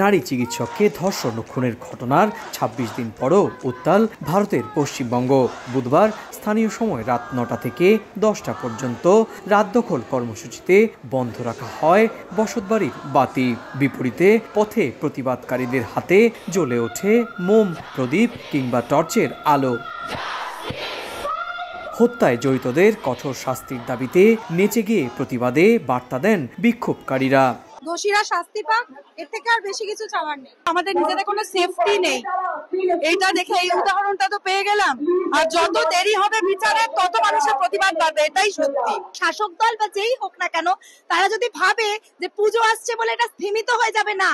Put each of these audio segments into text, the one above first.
নারী চিকিৎসককে ধর্ষণ ও খুনের ঘটনার ২৬ দিন পরও উত্তাল ভারতের পশ্চিমবঙ্গ। বুধবার স্থানীয় সময় রাত ৯টা থেকে ১০টা পর্যন্ত রাত দখল কর্মসূচিতে বন্ধ রাখা হয় বসতবাড়ির বাতি। বিপরীতে পথে প্রতিবাদকারীদের হাতে জ্বলে ওঠে মোম, প্রদীপ কিংবা টর্চের আলো। হত্যায় জড়িতদের কঠোর শাস্তির দাবিতে নেচে গিয়ে প্রতিবাদে বার্তা দেন বিক্ষোভকারীরা। দোষীরা শাস্তি পাক, এর থেকে আর বেশি কিছু চাওয়ার নেই। আমাদের নিজেদের কোনো সেফটি নেই, এইটা দেখে এই উদাহরণটা তো পেয়ে গেলাম। আর যত দেরি হবে বিচারে তত মানুষের প্রতিবাদ বাড়বে, এটাই সত্যি। শাসক দল বা যেই হোক না কেন, তারা যদি ভাবে যে পুজো আসছে বলে এটা স্থিমিত হয়ে যাবে, না,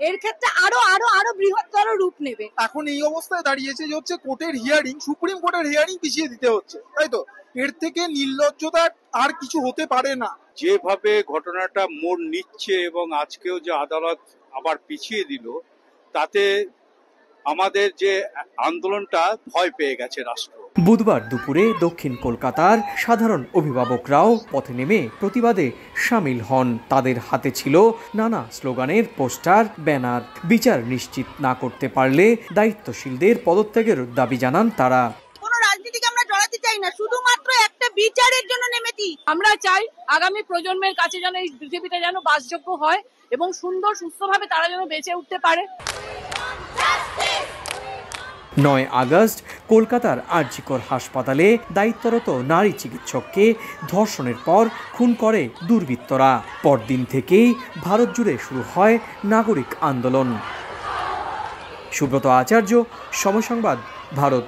এর ক্ষেত্রে আরো আরো আরো বৃহত্তর রূপ নেবে। এখন এই অবস্থায় দাঁড়িয়েছে যে হচ্ছে কোর্টের হিয়ারিং, সুপ্রিম কোর্টের হিয়ারিং পিছিয়ে দিতে হচ্ছে, তাই তো? এর থেকে নির্লজ্জতা আর কিছু হতে পারে না। যেভাবে ঘটনাটা মোড় নিচ্ছে এবং আজকেও যে আদালত আবার পিছিয়ে দিল, তাতে আমাদের যে আন্দোলনটা ভয় পেয়ে গেছে রাষ্ট্র। বুধবার দুপুরে দক্ষিণ কলকাতার সাধারণ অভিভাবকরাও পথে নেমে প্রতিবাদে সামিল হন। তাদের হাতে ছিল নানা স্লোগানের পোস্টার, ব্যানার। বিচার নিশ্চিত না করতে পারলে দায়িত্বশীলদের পদত্যাগের দাবি জানান তারা। কোনো রাজনীতিকে আমরা জড়াতে চাই না, শুধুমাত্র একটা বিচারের জন্য নেমেছি। আমরা চাই আগামী প্রজন্মের কাছে যেন এই পৃথিবীটা যেন বাসযোগ্য হয় এবং সুন্দর সুস্থভাবে তারা যেন বেঁচে উঠতে পারে। ৯ আগস্ট কলকাতার আরজিকর হাসপাতালে দায়িত্বরত নারী চিকিৎসককে ধর্ষণের পর খুন করে দুর্বৃত্তরা। পরদিন থেকেই ভারত জুড়ে শুরু হয় নাগরিক আন্দোলন। সুব্রত আচার্য, সময় সংবাদ, ভারত।